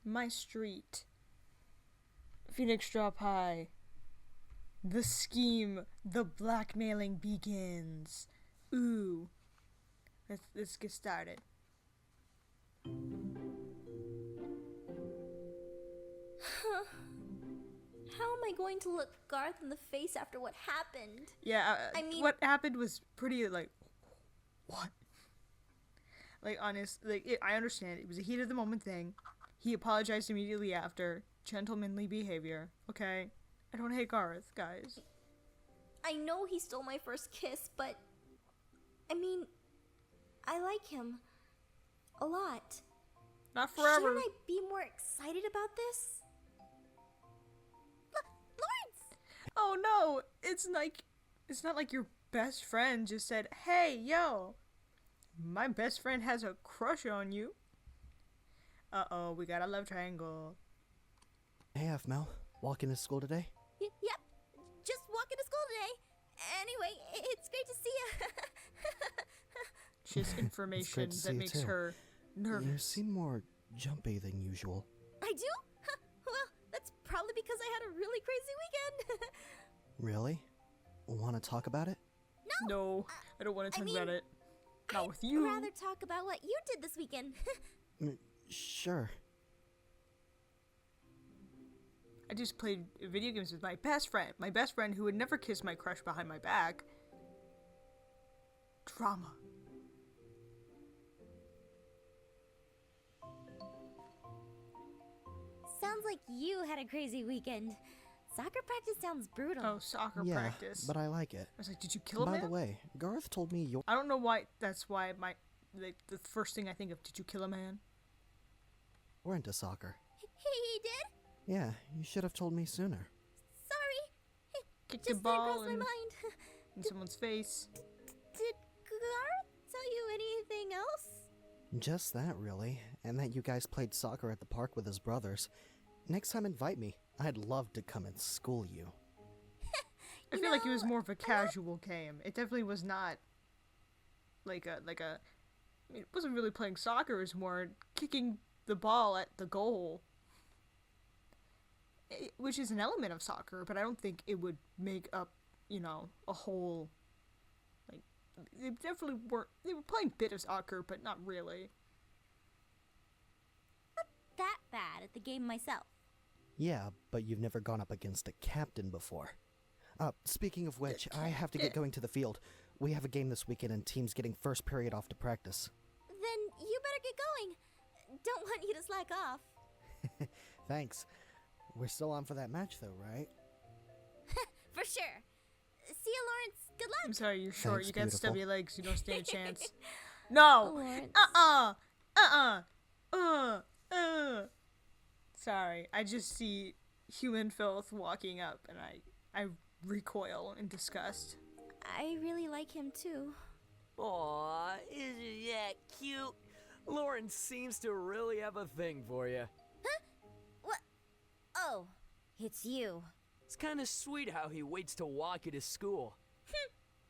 My street. Phoenix drop high. The scheme, the blackmailing begins. Ooh. Let's get started. How am I going to look Garth in the face after what happened? Yeah, I mean, what happened was pretty, like, what? Like, honest, like, I understand. It was a heat of the moment thing. He apologized immediately after. Gentlemanly behavior. Okay? I don't hate Garth, guys. I know he stole my first kiss, but I mean, I like him a lot. Not forever. Shouldn't I be more excited about this? Lawrence! Oh no! It's not like your best friend just said, "Hey, yo, my best friend has a crush on you." Uh-oh, we got a love triangle. Hey, Aphmau. Walking to school today? Yep, just walking to school today. Anyway, it's great to see you. Just information that makes her nervous. You seem more jumpy than usual. I do? Well, that's probably because I had a really crazy weekend. Really? Want to talk about it? No, I don't want to talk about it. Not I'd with you. rather talk about what you did this weekend. Sure. I just played video games with my best friend. My best friend who would never kiss my crush behind my back. Drama. Sounds like you had a crazy weekend. Soccer practice sounds brutal. Oh, soccer Yeah, practice. but I like it. I was like, did you kill a By man? the way, Garth told me you're... I don't know why. That's why the first thing I think of. Did you kill a man? We're into soccer. He did? Yeah, you should have told me sooner. Sorry. Kick Just the didn't ball cross my mind. in someone's face. Did Garth tell you anything else? Just that, really. And that you guys played soccer at the park with his brothers. Next time, invite me. I'd love to come and school you. I feel like it was more of a casual game. It definitely was not like a. I mean, it wasn't really playing soccer. It was more kicking the ball at the goal, which is an element of soccer. But I don't think it would make up, a whole. Like, they definitely were. They were playing a bit of soccer, but not really. Not that bad at the game myself. Yeah, but you've never gone up against a captain before. Speaking of which, I have to get going to the field. We have a game this weekend and team's getting first period off to practice. Then you better get going. Don't want you to slack off. Thanks. We're still on for that match though, right? For sure. See you, Lawrence. Good luck. I'm sorry, you're short. Thanks, You got beautiful. stubby legs. You don't stand a chance. No. Lawrence. Sorry, I just see human filth walking up, and I recoil in disgust. I really like him too. Aw, isn't that cute? Lauren seems to really have a thing for you. Huh? What? Oh, it's you. It's kind of sweet how he waits to walk you to school.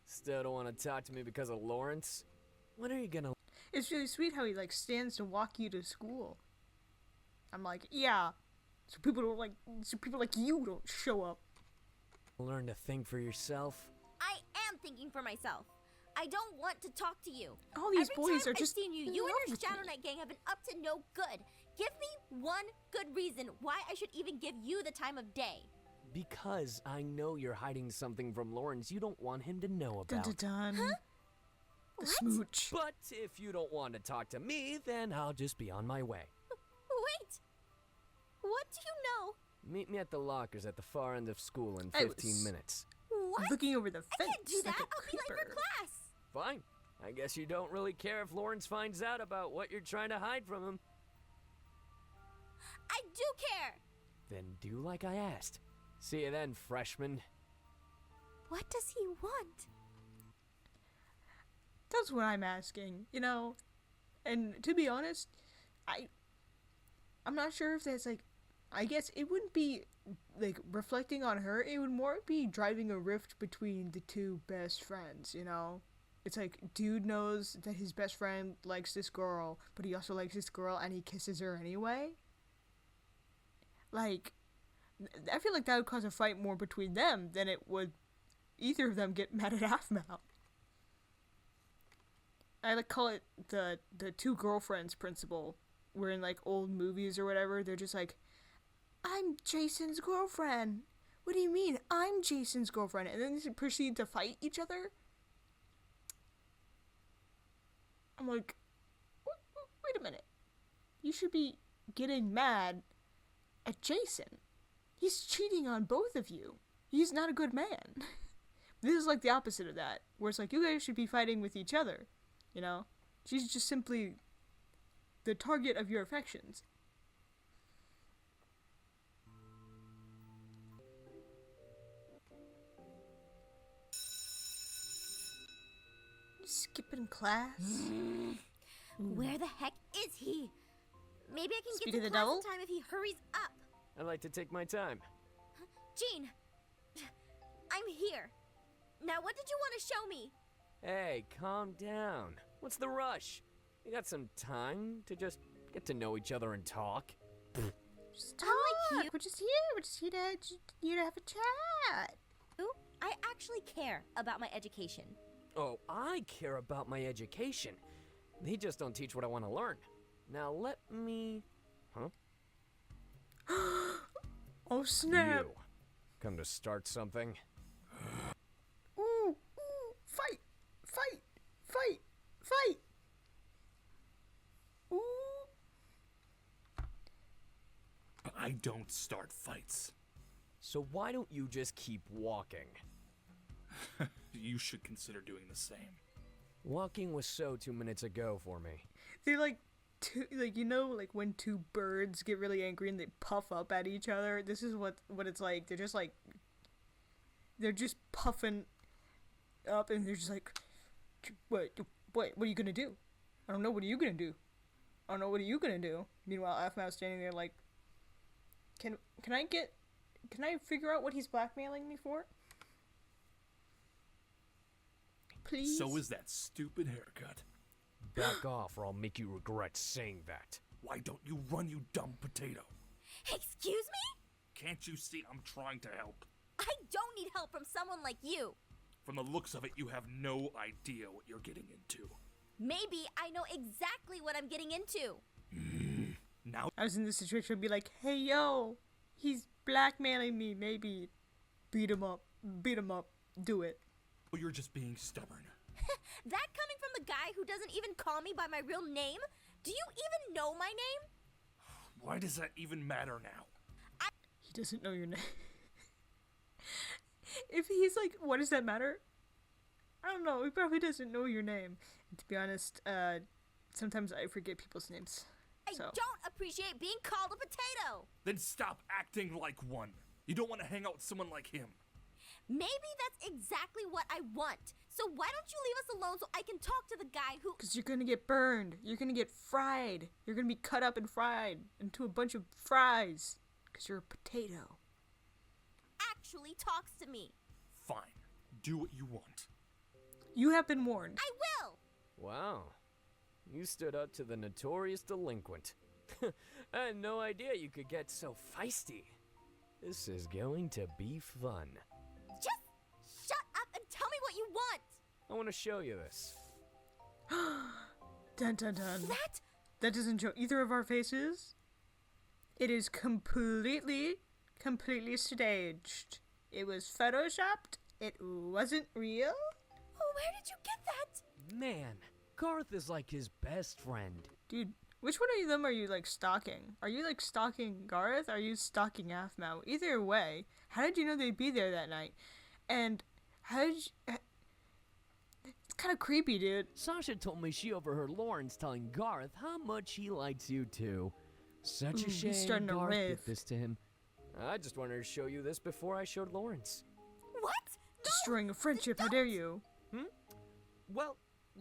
Still don't want to talk to me because of Lawrence? When are you gonna... It's really sweet how he stands to walk you to school. I'm like, yeah. So people like you don't show up. learn to think for yourself? I am thinking for myself. I don't want to talk to you. All these Every boys time are just I've seen you, in you and love your with Shadow me. Knight gang have been up to no good. Give me one good reason why I should even give you the time of day. Because I know you're hiding something from Lawrence you don't want him to know Dun about. dun dun. Huh? The What? smooch. But if you don't want to talk to me, then I'll just be on my way. Wait. What do you know? Meet me at the lockers at the far end of school in I 15 was- minutes. What? Looking over the I fence can't do that. like a I'll be late for creeper. class. Fine. I guess you don't really care if Lawrence finds out about what you're trying to hide from him. I do care. Then do like I asked. See you then, freshman. What does he want? That's what I'm asking, And to be honest, I'm not sure if that's I guess it wouldn't be reflecting on her. It would more be driving a rift between the two best friends, It's like dude knows that his best friend likes this girl, but he also likes this girl and he kisses her anyway. like, I feel like that would cause a fight more between them than it would either of them get mad at Aphmau. I like call it the two girlfriends principle, where in like old movies or whatever, they're just like, I'm Jason's girlfriend. What do you mean? I'm Jason's girlfriend. And then they proceed to fight each other. I'm like, wait a minute. You should be getting mad at Jason. He's cheating on both of you. He's not a good man. This is like the opposite of that, where it's like, you guys should be fighting with each other. You know? She's just simply the target of your affections. Skipping class? Where the heck is he? Maybe I can Speak get of to the class devil? in time if he hurries up. I like to take my time. Gene, I'm here. Now what did you want to show me? Hey, calm down. What's the rush? We got some time to just get to know each other and talk. Just Unlike you- We're just here. We're just here to have a chat. I actually care about my education. Oh, I care about my education. They just don't teach what I want to learn. Now let me... Huh? Oh snap! You. Come to start something? Ooh, fight, fight, fight, fight. Ooh. I don't start fights. So why don't you just keep walking? You should consider doing the same. Walking was so 2 minutes ago for me. They're like two, like, you know, like when two birds get really angry and they puff up at each other. This is what it's like. They're just puffing up, and they're just like, what are you gonna do? I don't know. What are you gonna do? I don't know. What are you gonna do? Meanwhile, Aphmau's standing there like, can I figure out what he's blackmailing me for? Please. So is that stupid haircut. Back off or I'll make you regret saying that. Why don't you run, you dumb potato? Excuse me? Can't you see I'm trying to help? I don't need help from someone like you. From the looks of it, you have no idea what you're getting into. Maybe I know exactly what I'm getting into. Now I was in this situation, I'd be like, hey yo, he's blackmailing me. Maybe beat him up, do it. you're just being stubborn. That coming from the guy who doesn't even call me by my real name? Do you even know my name? Why does that even matter now? He doesn't know your name. If he's like, what does that matter? I don't know, he probably doesn't know your name. And to be honest, sometimes I forget people's names. I So. don't appreciate being called a potato. Then stop acting like one. You don't want to hang out with someone like him. Maybe that's exactly what I want. So why don't you leave us alone so I can talk to the guy who Because you're gonna get burned. You're gonna get fried. You're gonna be cut up and fried into a bunch of fries. Because you're a potato. actually talks to me? Fine. Do what you want. You have been warned. I will. Wow. You stood up to the notorious delinquent. I had no idea you could get so feisty. This is going to be fun. Just shut up and tell me what you want. I want to show you this. Dun dun dun. That? That doesn't show either of our faces. It is completely staged. It was photoshopped. It wasn't real. Oh, where did you get that? Man, Garth is like his best friend. Dude, which one of them are you like stalking? Are you like stalking Gareth? Are you stalking Aphmau? Either way, how did you know they'd be there that night? And how did you... It's kind of creepy, dude. Sasha told me she overheard Lawrence telling Garth how much he likes you too. Such Ooh, a shame he's starting to Garth did riff. this to him. I just wanted to show you this before I showed Lawrence. What? Destroying a friendship, how dare you? Well,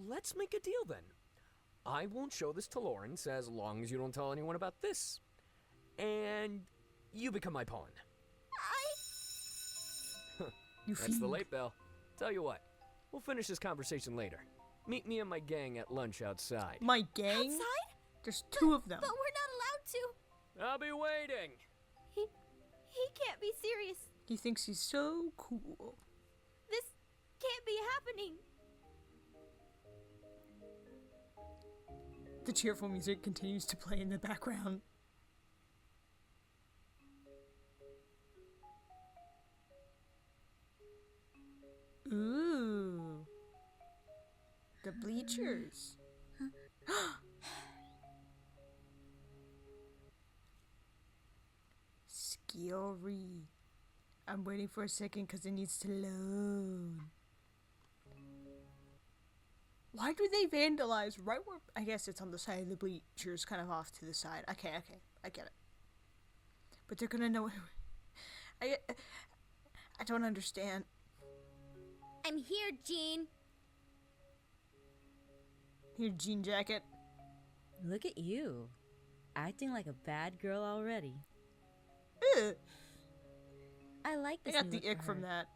let's make a deal then. I won't show this to Lawrence as long as you don't tell anyone about this. And you become my pawn. You That's the fiend. late bell. Tell you what, we'll finish this conversation later. Meet me and my gang at lunch outside. My gang? Outside? There's two of them. But we're not allowed to. I'll be waiting. He can't be serious. He thinks he's so cool. This can't be happening. The cheerful music continues to play in the background. Ooh. The bleachers. Scary. I'm waiting for a second because it needs to load. Why do they vandalize right where... I guess it's on the side of the bleachers, kind of off to the side. Okay, I get it. But they're gonna know... I don't understand. I'm here, Jean. Here, jean jacket. Look at you, acting like a bad girl already. Ugh. I like I this. got the ick from that.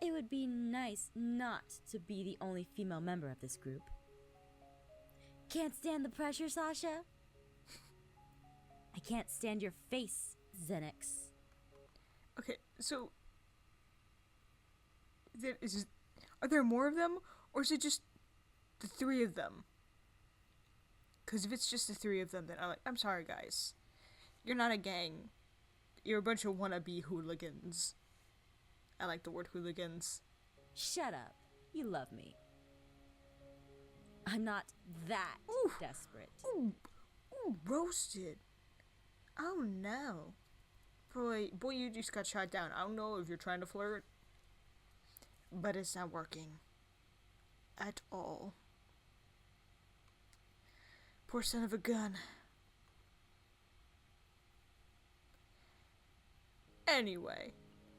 It would be nice not to be the only female member of this group. Can't stand the pressure, Sasha? I can't stand your face, Xenix. Okay, so... Are there more of them? Or is it just the three of them? Because if it's just the three of them, then I'm sorry, guys. You're not a gang. You're a bunch of wannabe hooligans. I like the word hooligans. Shut up. You love me. I'm not that Ooh. desperate. Ooh, roasted. Oh no. Boy, you just got shot down. I don't know if you're trying to flirt. But it's not working. At all. Poor son of a gun. Anyway.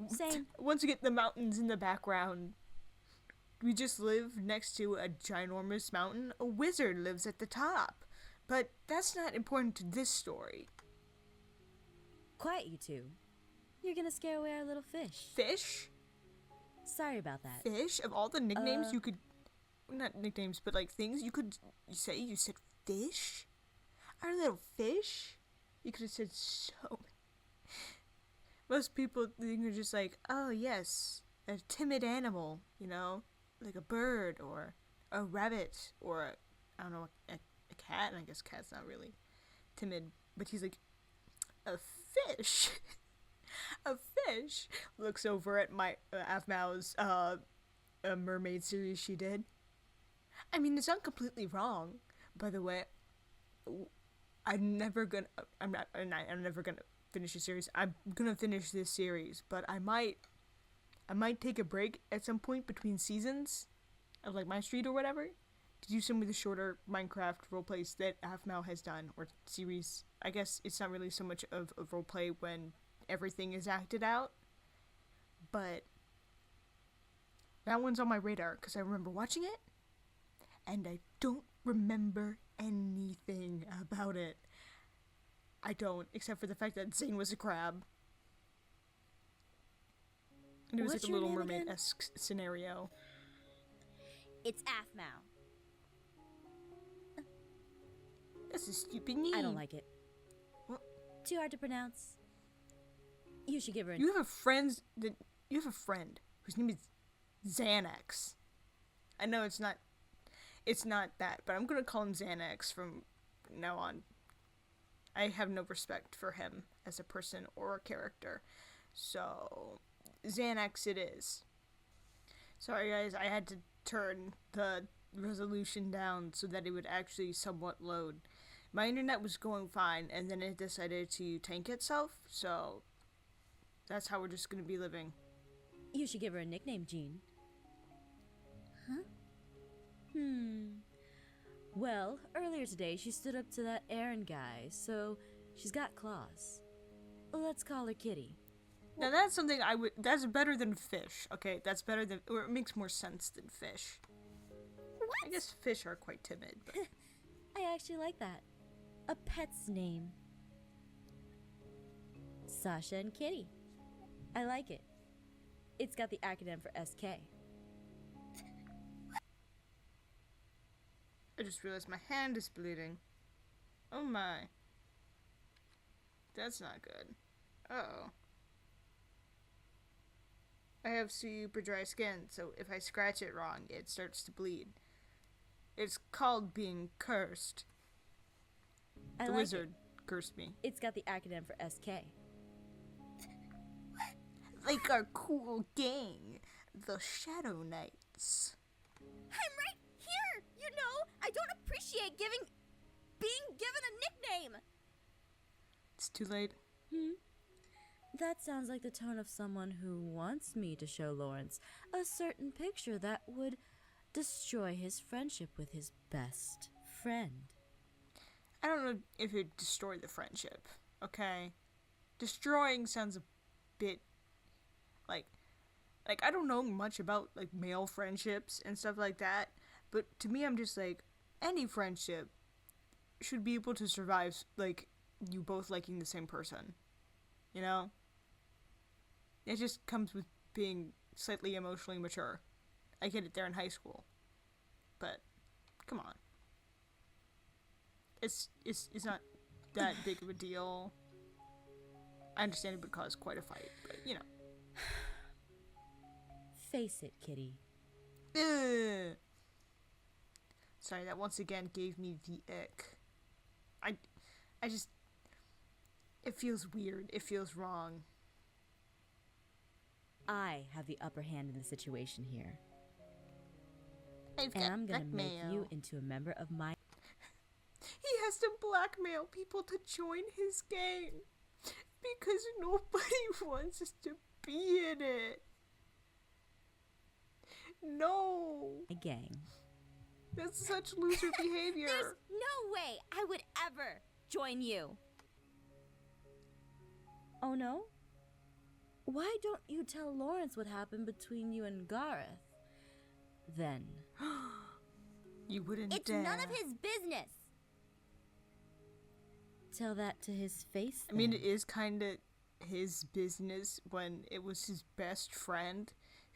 Same. Once we get the mountains in the background, we just live next to a ginormous mountain. A wizard lives at the top. But that's not important to this story. Quiet, you two. You're gonna scare away our little fish. Fish? Sorry about that. Fish? Of all the nicknames you could... Not nicknames, but like things you could say, you said fish? Our little fish? You could have said so many. Most people think you're just like, oh yes, a timid animal, you know? Like a bird, or a rabbit, or, I don't know, a cat, and I guess cat's not really timid, but he's like, a fish? A fish? Looks over at my, Aphmau's, mermaid series she did. I mean, it's not completely wrong, by the way. I'm never gonna finish the series. I'm gonna finish this series, but I might take a break at some point between seasons of like my street or whatever to do some of the shorter Minecraft roleplays that Aphmau has done, or series. I guess it's not really so much of a roleplay when everything is acted out, but that one's on my radar because I remember watching it and I don't remember anything about it. I don't, except for the fact that Zane was a crab. And it was What's like a your Little name again? Mermaid-esque scenario. It's Aphmau. That's a stupid name. I don't like it. What? Too hard to pronounce. You should give her a... You have a friend whose name is Xanax. I know it's not that, but I'm gonna call him Xanax from now on. I have no respect for him as a person or a character. So, Xanax it is. Sorry guys, I had to turn the resolution down so that it would actually somewhat load. My internet was going fine, and then it decided to tank itself, so that's how we're just gonna be living. You should give her a nickname, Jean. Huh? Well, earlier today she stood up to that Aaron guy, so she's got claws. Let's call her Kitty. Now that's something that's better than fish, okay? That's better than, or it makes more sense than fish. What? I guess fish are quite timid, but I actually like that. A pet's name. Sasha and Kitty. I like it. It's got the acronym for SK. I just realized my hand is bleeding. Oh my. That's not good. Oh. I have super dry skin, so if I scratch it wrong, it starts to bleed. It's called being cursed. I The like wizard cursed me. It's got the acronym for SK. Like our cool gang, the Shadow Knights. I'm right here! You know, I don't appreciate being given a nickname! It's too late. That sounds like the tone of someone who wants me to show Lawrence a certain picture that would destroy his friendship with his best friend. I don't know if it destroyed the friendship, okay? Destroying sounds a bit like I don't know much about like male friendships and stuff like that, but to me I'm just like any friendship should be able to survive like you both liking the same person. You know? It just comes with being slightly emotionally mature. I get it, they're in high school. But come on. It's not that big of a deal. I understand it would cause quite a fight, but you know. Face it, Kitty. Ugh. Sorry, that once again gave me the ick. I just, it feels weird. It feels wrong. I have the upper hand in the situation here. I've And got I'm gonna make blackmail. you into a member of my... He has to blackmail people to join his gang because nobody wants us to be in it. No, gang. that's such loser behavior. There's no way I would ever join you. Oh no? Why don't you tell Lawrence what happened between you and Gareth? Then. You wouldn't It's dare. none of his business. Tell that to his face, I mean, then. it is kind of his business when it was his best friend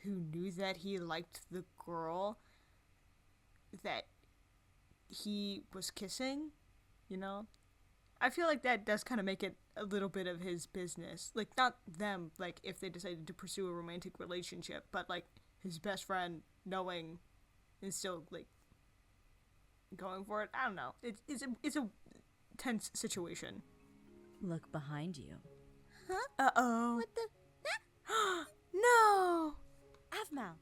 who knew that he liked the girl that he was kissing, you know? I feel like that does kind of make it a little bit of his business. Like, not them, like, if they decided to pursue a romantic relationship, but, like, his best friend knowing and still, like, going for it. I don't know. It's a tense situation. Look behind you. Uh-oh. What the? No! Aphmau!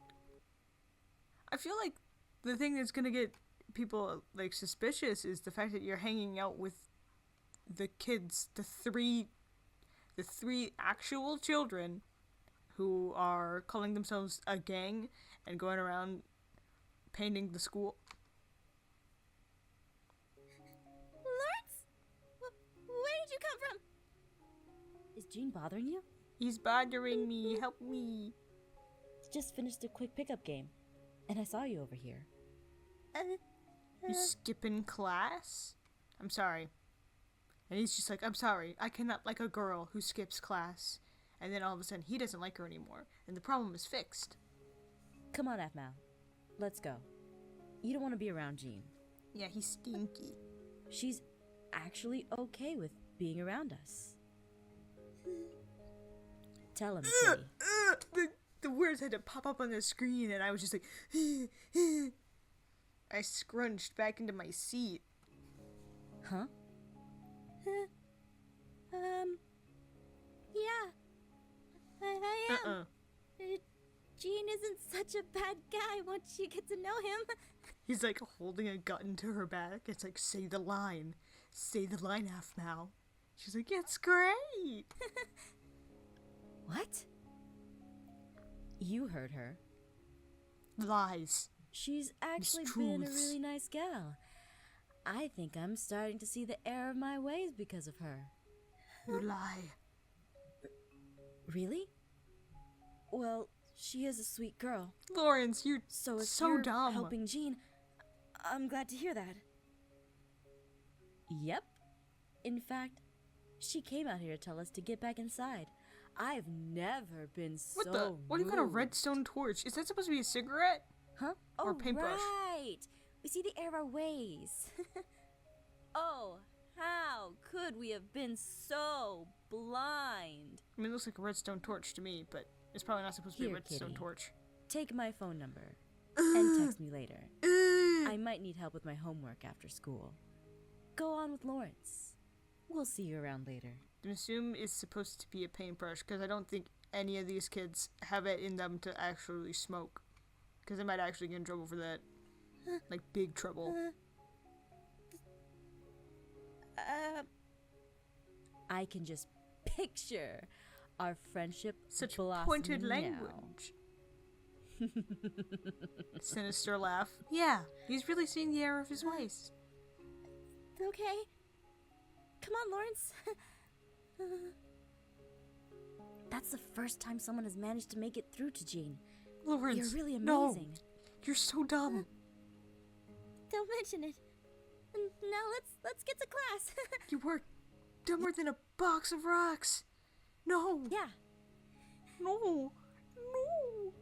I feel like the thing that's gonna get people like suspicious is the fact that you're hanging out with the kids, the three actual children who are calling themselves a gang and going around painting the school. Lawrence? Where did you come from? Is Jean bothering you? He's bothering me. Help me. Just finished a quick pickup game, and I saw you over here. You skipping class? I'm sorry. And he's just like, I'm sorry, I cannot like a girl who skips class. And then all of a sudden, he doesn't like her anymore, and the problem is fixed. Come on, Aphmau. Let's go. You don't want to be around Jean. Yeah, he's stinky. She's actually okay with being around us. Tell him, Kitty. The words had to pop up on the screen, and I was just like, I scrunched back into my seat. Huh? Yeah. I am. Uh-uh. Gene isn't such a bad guy once you get to know him. He's like holding a gun to her back. It's like, say the line. Say the line, Aphmau. She's like, it's great. What? You heard her. Lies. She's actually been a Mistruths. really nice gal. I think I'm starting to see the error of my ways because of her. You lie. Really? Well, she is a sweet girl. Lawrence, you're So if so you're dumb. helping Jean, I'm glad to hear that. Yep. In fact, she came out here to tell us to get back inside. I've never been What so the? What do you got a moved. redstone torch? Is that supposed to be a cigarette? Huh? Or Oh, paintbrush? right. We see the error of our ways. Oh, how could we have been so blind. I mean, it looks like a redstone torch to me, but it's probably not supposed to be a Here, redstone kitty. torch. Take my phone number and text me later. I might need help with my homework after school. Go on with Lawrence. We'll see you around later. I assume it's supposed to be a paintbrush, because I don't think any of these kids have it in them to actually smoke. Because they might actually get in trouble for that. Like, big trouble. I can just picture our friendship Such blossoming pointed now. language. Sinister laugh. Yeah, he's really seeing the error of his ways. Okay. Come on, Lawrence. That's the first time someone has managed to make it through to Jean. Lawrence, You're really no. amazing. You're so dumb. Don't mention it. Now let's get to class. You were dumber than a box of rocks. No. Yeah. No. No.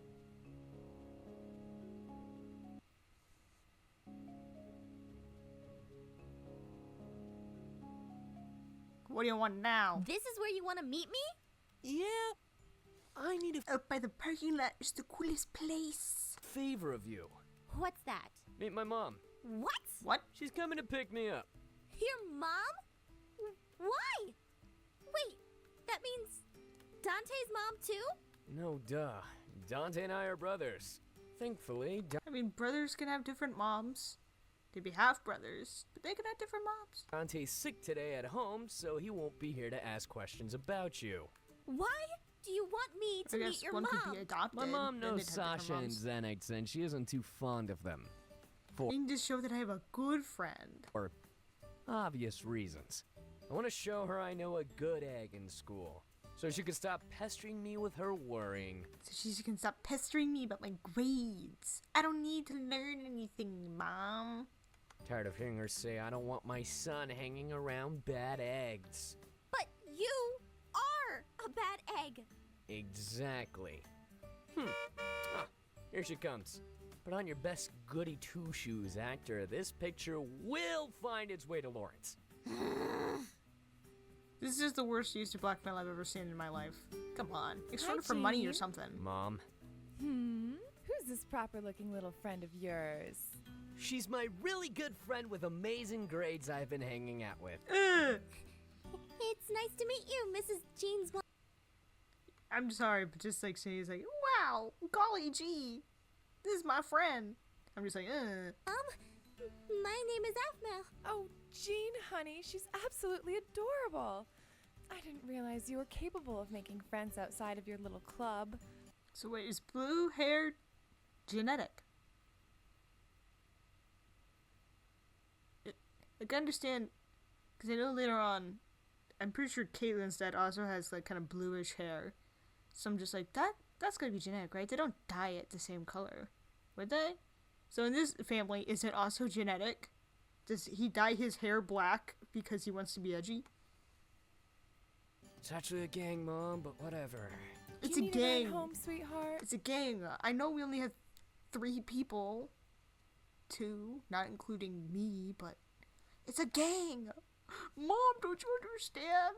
What do you want now? This is where you want to meet me? Yeah, I need a Out by the parking lot is the coolest place. favor of you. What's that? Meet my mom. What? What? She's coming to pick me up. Your mom? Why? Wait, that means Dante's mom too? No, duh. Dante and I are brothers. Thankfully, I mean, brothers can have different moms. They'd be half brothers, but they can have different moms. Dante's sick today at home, so he won't be here to ask questions about you. Why do you want me to I meet guess your one mom? could be adopted. My mom then knows they'd have different Sasha and moms. Xenites, and she isn't too fond of them. For You can just show that I have a good friend. obvious reasons. I want to show her I know a good egg in school, so she can stop pestering me with her worrying. So she can stop pestering me about my grades. I don't need to learn anything, Mom. Tired of hearing her say I don't want my son hanging around bad eggs. But you are a bad egg. Exactly. Ah, here she comes. Put on your best goody two-shoes, actor. This picture will find its way to Lawrence. This is the worst use of blackmail I've ever seen in my life. Come on. Extort Hi, it for money or Jean. something. Mom, Who's this proper-looking little friend of yours? she's my really good friend with amazing grades I've been hanging out with. Ugh. It's nice to meet you, Mrs. Jean's mom. I'm sorry, but just like saying, he's like, wow, golly gee, this is my friend. I'm just like, My name is Aphmau. Oh, Jean, honey, she's absolutely adorable. I didn't realize you were capable of making friends outside of your little club. So wait, is blue hair genetic? Like, I understand, because I know later on, I'm pretty sure Caitlin's dad also has, like, kind of bluish hair. So I'm just like, that's gonna be genetic, right? They don't dye it the same color, would they? So in this family, is it also genetic? Does he dye his hair black because he wants to be edgy? It's actually a gang, Mom, but whatever. It's Do a you need a ride gang. home, sweetheart? It's a gang. I know we only have 3 people. 2, not including me, but it's a gang. Mom, don't you understand?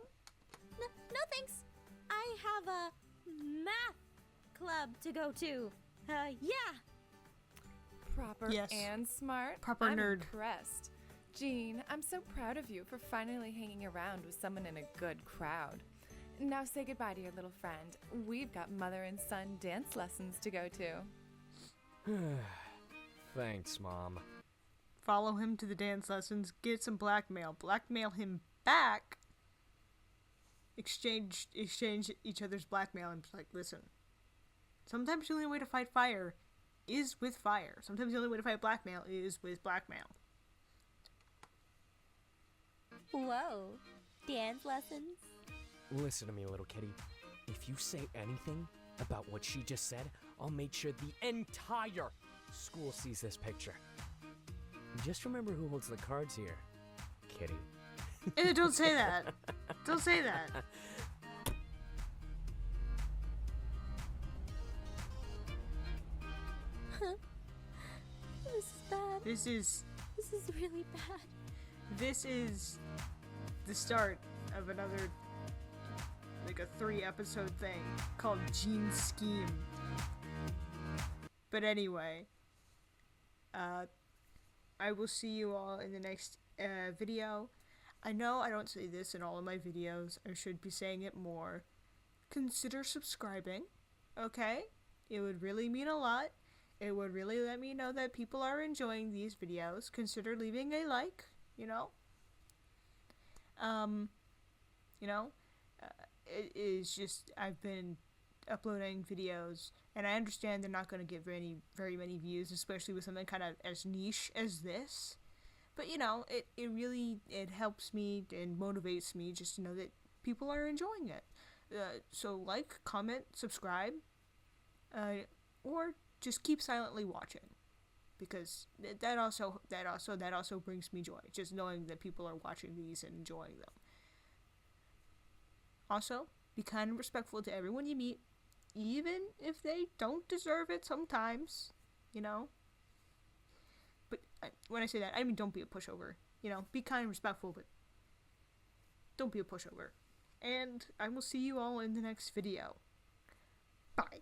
No thanks. I have a math club to go to. Yeah. Proper Yes. and smart. Proper I'm nerd. impressed. Jean, I'm so proud of you for finally hanging around with someone in a good crowd. Now say goodbye to your little friend. We've got mother and son dance lessons to go to. Thanks, Mom. Follow him to the dance lessons, get some blackmail, blackmail him back, exchange each other's blackmail, and be like, listen, sometimes the only way to fight fire is with fire. Sometimes the only way to fight blackmail is with blackmail. Whoa. Dance lessons? Listen to me, little kitty. If you say anything about what she just said, I'll make sure the entire school sees this picture. Just remember who holds the cards here, kitty. Don't say that. Don't say that. This is bad. This is This is really bad. the start of another like a 3-episode thing called Gene Scheme. But anyway, I will see you all in the next video. I know I don't say this in all of my videos. I should be saying it more. Consider subscribing, okay? It would really mean a lot. It would really let me know that people are enjoying these videos. Consider leaving a like, you know? It is just, I've been uploading videos, and I understand they're not going to get very many views, especially with something kind of as niche as this. But, it helps me and motivates me just to know that people are enjoying it. So like, comment, subscribe, or just keep silently watching, because that also brings me joy, just knowing that people are watching these and enjoying them. Also, be kind and respectful to everyone you meet, even if they don't deserve it sometimes, But when I say that, I mean don't be a pushover. Be kind and respectful, but don't be a pushover. And I will see you all in the next video. Bye.